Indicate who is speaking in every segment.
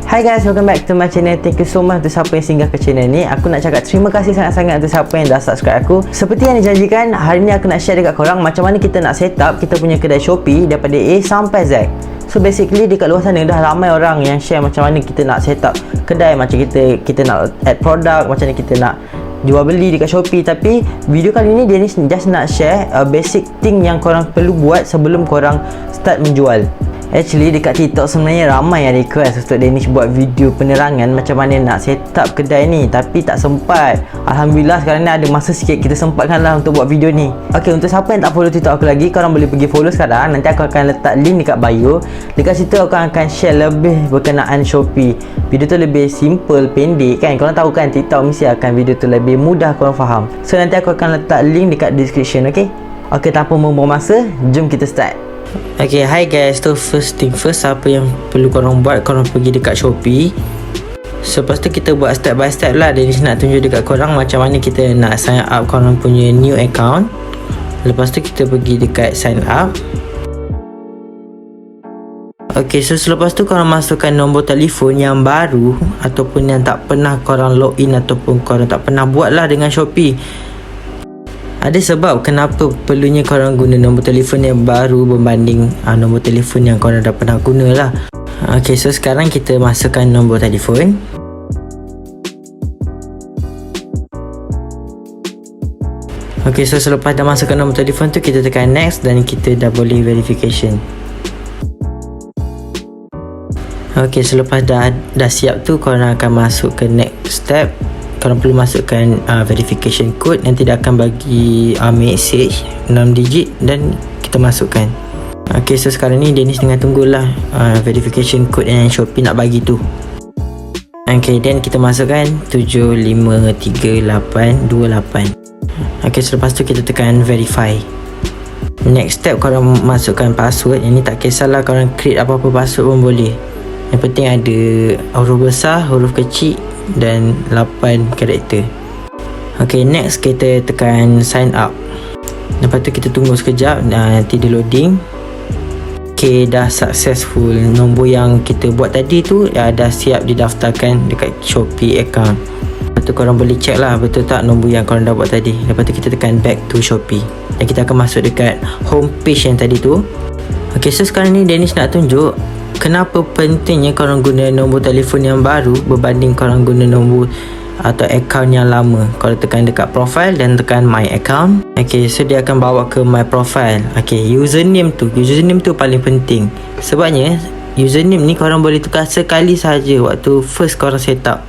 Speaker 1: Hi guys, welcome back to my channel. Thank you so much untuk siapa yang singgah ke channel ni. Aku nak cakap terima kasih sangat-sangat untuk siapa yang dah subscribe aku. Seperti yang dijanjikan, hari ni aku nak share dekat korang macam mana kita nak set up kita punya kedai Shopee daripada A sampai Z. So basically dekat luar sana dah ramai orang yang share macam mana kita nak set up kedai, macam kita nak add produk, macam mana kita nak jual beli dekat Shopee. Tapi video kali ni dia ni just nak share basic thing yang korang perlu buat sebelum korang start menjual. Actually dekat TikTok sebenarnya ramai yang request untuk Danish buat video penerangan macam mana nak set up kedai ni, tapi tak sempat. Alhamdulillah sekarang ni ada masa sikit, kita sempatkan lah untuk buat video ni. Ok, untuk siapa yang tak follow TikTok aku lagi, korang boleh pergi follow sekarang. Nanti aku akan letak link dekat bio. Dekat situ aku akan share lebih berkenaan Shopee. Video tu lebih simple, pendek kan. Korang tahu kan TikTok mesti akan video tu lebih mudah korang faham. So nanti aku akan letak link dekat description. Ok, tanpa membuang masa, jom kita start. Okay, hi guys. So first thing first, apa yang perlu korang buat, korang pergi dekat Shopee. So lepas tu kita buat step by step lah. Dia nak tunjuk dekat korang macam mana kita nak sign up korang punya new account. Lepas tu kita pergi dekat sign up. Okay, so selepas tu korang masukkan nombor telefon yang baru ataupun yang tak pernah korang login ataupun korang tak pernah buat lah dengan Shopee. Ada sebab kenapa perlunya korang guna nombor telefon yang baru berbanding nombor telefon yang korang dah pernah guna lah. Ok, so sekarang kita masukkan nombor telefon. Ok, so selepas dah masukkan nombor telefon tu, kita tekan next dan kita dah boleh verification. Ok, selepas dah siap tu, korang akan masuk ke next step. Korang perlu masukkan verification code. Nanti dia akan bagi message 6 digit dan kita masukkan. Ok, so sekarang ni Dennis tengah tunggulah verification code yang Shopee nak bagi tu. Ok, then kita masukkan 753828. Ok, selepas tu kita tekan verify. Next step, korang masukkan password. Yang ni tak kisahlah korang create apa-apa password pun boleh. Yang penting ada huruf besar, huruf kecil dan 8 karakter. Ok, next kita tekan sign up. Lepas tu kita tunggu sekejap, nanti dia loading. Ok, dah successful. Nombor yang kita buat tadi tu dah siap didaftarkan dekat Shopee account. Lepas tu korang boleh check lah betul tak nombor yang korang dah buat tadi. Lepas tu kita tekan back to Shopee dan kita akan masuk dekat home page yang tadi tu. Ok, so sekarang ni Dennis nak tunjuk kenapa pentingnya korang guna nombor telefon yang baru berbanding korang guna nombor atau account yang lama. Korang tekan dekat profile dan tekan my account. Ok, so dia akan bawa ke my profile. Ok, username tu paling penting. Sebabnya username ni korang boleh tukar sekali saja waktu first korang set up.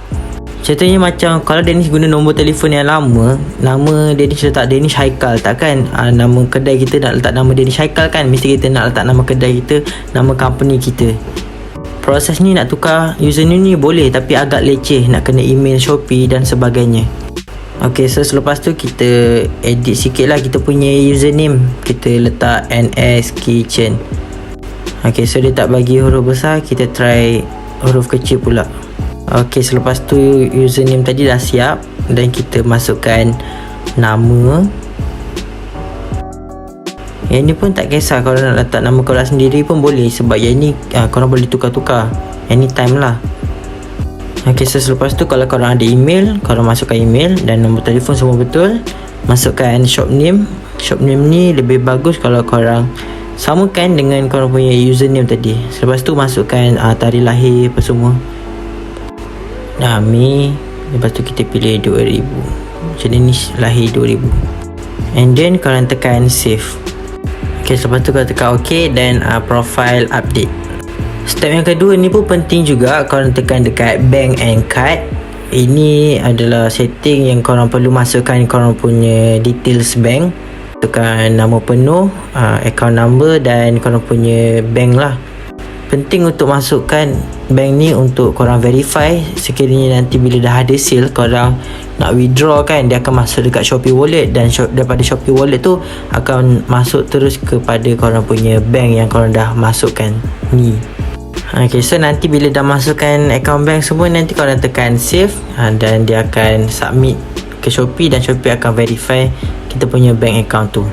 Speaker 1: Contohnya macam kalau Dennis guna nombor telefon yang lama, nama Dennis letak Dennis Haikal, takkan nama kedai kita nak letak nama Dennis Haikal kan. Mesti kita nak letak nama kedai kita, nama company kita. Proses ni nak tukar username ni boleh, tapi agak leceh, nak kena email Shopee dan sebagainya. Ok, so selepas tu kita edit sikit lah kita punya username. Kita letak NS Kitchen. Ok, so dia tak bagi huruf besar, kita try huruf kecil pula. Ok, selepas tu username tadi dah siap dan kita masukkan nama. Yang ni pun tak kisah, kalau nak letak nama korang sendiri pun boleh, sebab yang ni korang boleh tukar-tukar anytime lah. Ok, so selepas tu kalau korang ada email, korang masukkan email dan nombor telefon semua betul. Masukkan shop name. Shop name ni lebih bagus kalau korang samakan dengan korang punya username tadi. Selepas tu masukkan tarikh lahir apa semua, Mei. Lepas tu kita pilih 2000. Macam ni lahir 2000. And then korang tekan save. Ok, selepas tu korang tekan ok dan profile update. Step yang kedua ni pun penting juga. Korang tekan dekat bank and card. Ini adalah setting yang korang perlu masukkan korang punya details bank. Tekan nama penuh, account number dan korang punya bank lah. Penting untuk masukkan bank ni untuk korang verify. Sekiranya nanti bila dah ada sale, korang nak withdraw kan, dia akan masuk dekat Shopee Wallet dan daripada Shopee Wallet tu akan masuk terus kepada korang punya bank yang korang dah masukkan ni. Ok, so nanti bila dah masukkan account bank semua, nanti korang tekan save dan dia akan submit ke Shopee dan Shopee akan verify kita punya bank account tu.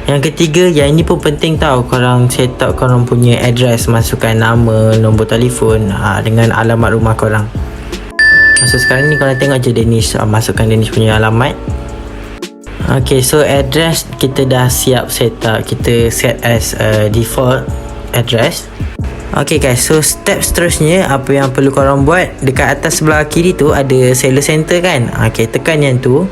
Speaker 1: Yang ketiga, yang ini pun penting tau, korang set up korang punya address, masukkan nama, nombor telefon dengan alamat rumah korang. So sekarang ni korang tengok je Danish, masukkan Danish punya alamat. Okay, so address kita dah siap set up, kita set as default address. Okay guys, so step seterusnya apa yang perlu korang buat, dekat atas sebelah kiri tu ada seller center kan. Okay, tekan yang tu.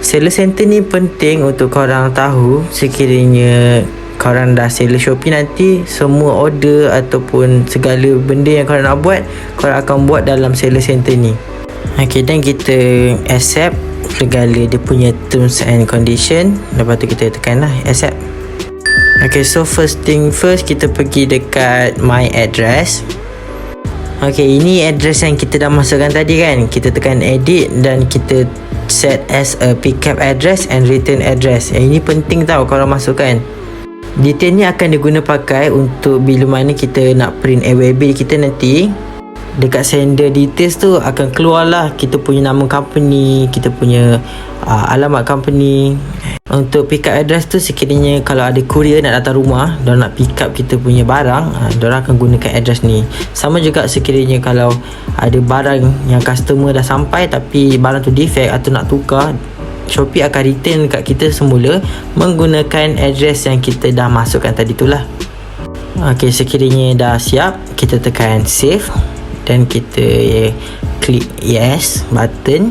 Speaker 1: Seller center ni penting untuk korang tahu sekiranya korang dah seller Shopee nanti, semua order ataupun segala benda yang korang nak buat, korang akan buat dalam seller center ni. Okay, dan kita accept segala dia punya terms and condition. Lepas tu kita tekan lah accept. Okay, so first thing first, kita pergi dekat my address. Okay, ini address yang kita dah masukkan tadi kan. Kita tekan edit dan kita set as a pickup address and return address. Ini penting tau kalau masukkan. Detail ni akan diguna pakai untuk bila mana kita nak print AWB kita nanti. Dekat sender details tu akan keluar lah kita punya nama company, kita punya alamat company. Untuk pick up address tu, sekiranya kalau ada courier nak datang rumah, diorang nak pick up kita punya barang, diorang akan gunakan address ni. Sama juga sekiranya kalau ada barang yang customer dah sampai tapi barang tu defect atau nak tukar, Shopee akan return kat kita semula menggunakan address yang kita dah masukkan tadi tu lah. Ok, sekiranya dah siap, kita tekan save dan kita klik yes button.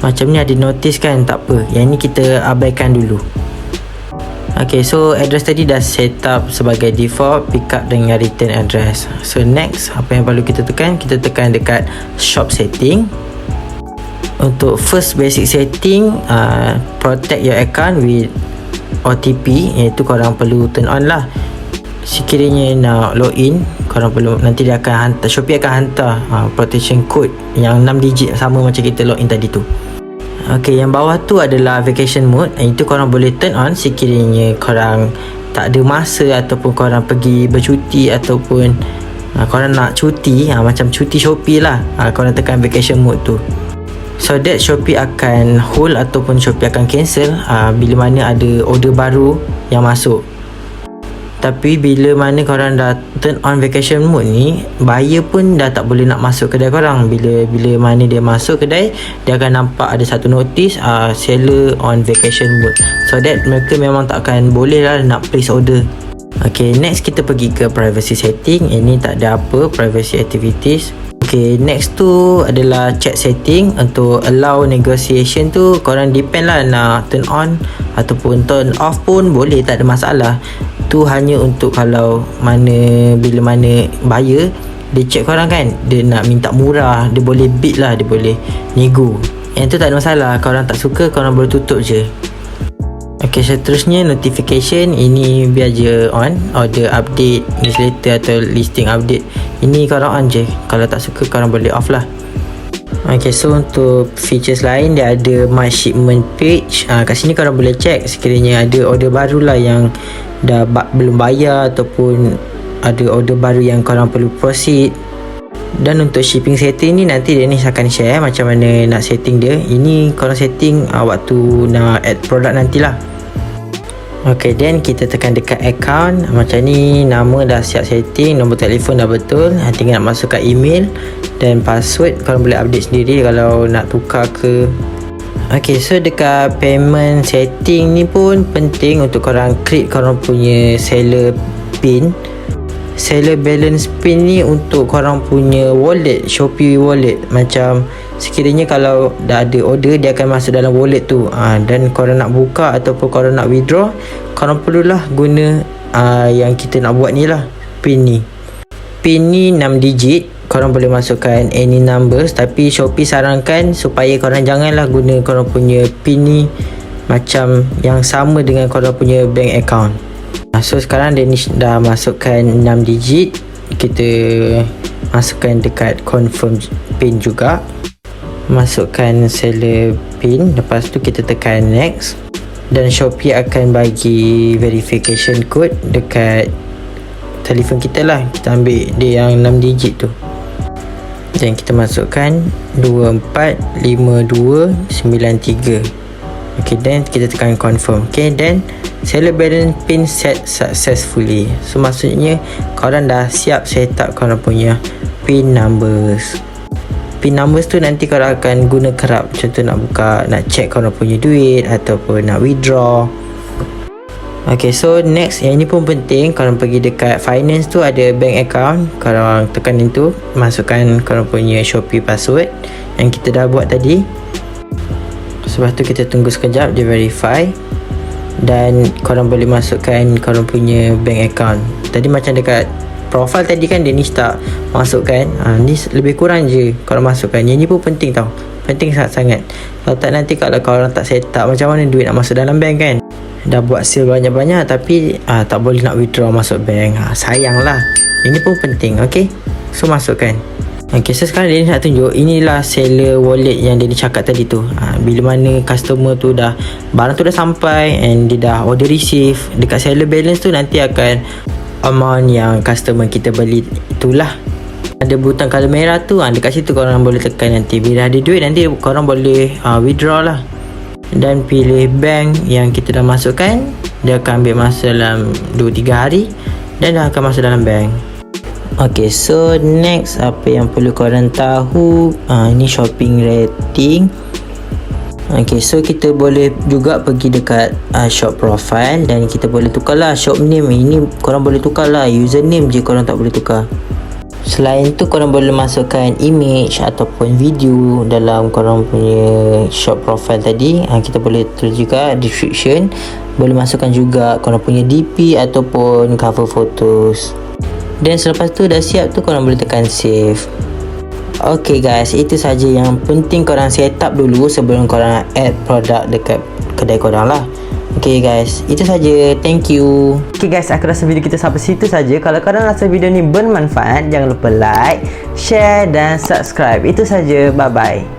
Speaker 1: Macam ni ada notice kan, tak apa, yang ni kita abaikan dulu. Ok, so address tadi dah set up sebagai default pick up dengan return address. So next, apa yang perlu kita tekan? Kita tekan dekat shop setting. Untuk first basic setting, protect your account with OTP, iaitu korang perlu turn on lah. Sekiranya nak login, korang perlu, nanti dia akan hantar, Shopee akan hantar protection code yang 6 digit sama macam kita login tadi tu. Ok, yang bawah tu adalah vacation mode. Itu korang boleh turn on sekiranya korang tak ada masa ataupun korang pergi bercuti ataupun korang nak cuti, macam cuti Shopee lah, korang tekan vacation mode tu. So that Shopee akan hold ataupun Shopee akan cancel bila mana ada order baru yang masuk. Tapi bila mana korang dah turn on vacation mode ni, buyer pun dah tak boleh nak masuk kedai korang. Bila mana dia masuk kedai, dia akan nampak ada satu notice seller on vacation mode. So that mereka memang tak akan boleh lah nak place order. Ok, next kita pergi ke privacy setting. Ini tak ada apa, privacy activities. Ok, next tu adalah chat setting. Untuk allow negotiation tu, korang depend lah nak turn on ataupun turn off pun boleh, tak ada masalah. Tu hanya untuk kalau bila mana buyer dia check korang kan, dia nak minta murah, dia boleh bid lah, dia boleh nego. Yang tu tak ada masalah. Korang tak suka, korang boleh tutup je. Ok, seterusnya notification. Ini biar je on, order update, newsletter atau listing update. Ini korang on je. Kalau tak suka, korang boleh off lah. Ok, so untuk features lain, dia ada my shipment page. Kat sini korang boleh check sekiranya ada order baru lah yang dah belum bayar ataupun ada order baru yang korang perlu proceed. Dan untuk shipping setting ni nanti Danish akan share macam mana nak setting dia. Ini korang setting waktu nak add produk nantilah. Ok, then kita tekan dekat account. Macam ni, nama dah siap setting, nombor telefon dah betul, tinggal nak masukkan email dan password. Korang boleh update sendiri kalau nak tukar ke. Ok, so dekat payment setting ni pun penting untuk korang create korang punya seller pin. Seller balance pin ni untuk korang punya wallet, Shopee wallet. Macam sekiranya kalau dah ada order, dia akan masuk dalam wallet tu, dan korang nak buka ataupun korang nak withdraw, korang perlulah guna yang kita nak buat ni lah, pin ni. Pin ni 6 digit. Korang boleh masukkan any numbers, tapi Shopee sarankan supaya korang janganlah guna korang punya pin ni macam yang sama dengan korang punya bank account. So sekarang Danish dah masukkan 6 digit. Kita masukkan dekat confirm pin juga. Masukkan seller pin. Lepas tu kita tekan next. Dan Shopee akan bagi verification code dekat telefon kita lah. Kita ambil dia yang 6 digit tu. Dan kita masukkan 245293. Okay, then kita tekan confirm. Okay, then seller balance pin set successfully. So maksudnya korang dah siap set up korang punya pin numbers. Pin numbers tu nanti korang akan guna kerap. Contoh nak buka, nak check korang punya duit ataupun nak withdraw. Okay, so next, yang ini pun penting. Korang pergi dekat finance tu, ada bank account. Korang tekan itu, masukkan korang punya Shopee password yang kita dah buat tadi. Lepas tu kita tunggu sekejap dia verify. Dan korang boleh masukkan korang punya bank account. Tadi macam dekat profile tadi kan, dia ni tak masukkan. Ni lebih kurang je korang masukkan. Yang ni pun penting tau, penting sangat-sangat. Kalau tak nanti kalau korang tak set up, macam mana duit nak masuk dalam bank kan. Dah buat sale banyak-banyak tapi tak boleh nak withdraw masuk bank. Sayang lah. Ini pun penting. Okay, so masukkan. Okay, so sekarang dia nak tunjuk inilah seller wallet yang dia cakap tadi tu. Bila mana customer tu dah, barang tu dah sampai and dia dah order receive, dekat seller balance tu nanti akan amount yang customer kita beli itulah. Ada butang color merah tu, dekat situ korang boleh tekan nanti. Bila ada duit nanti korang boleh withdraw lah. Dan pilih bank yang kita dah masukkan. Dia akan ambil masa dalam 2-3 hari dan dah akan masuk dalam bank. Okay, so next apa yang perlu korang tahu, ini shopping rating. Okay, so kita boleh juga pergi dekat shop profile dan kita boleh tukar lah shop name. Ini korang boleh tukar lah, username je korang tak boleh tukar. Selain tu korang boleh masukkan image ataupun video dalam korang punya shop profile tadi. Kita boleh tulis juga description. Boleh masukkan juga korang punya DP ataupun cover photos. Dan selepas tu dah siap tu, korang boleh tekan save. Okay guys, itu saja yang penting korang set up dulu sebelum korang add produk dekat kedai korang lah. Okay guys, itu saja. Thank you. Okay guys, aku rasa video kita sampai situ saja. Kalau korang rasa video ni bermanfaat, jangan lupa like, share dan subscribe. Itu saja. Bye bye.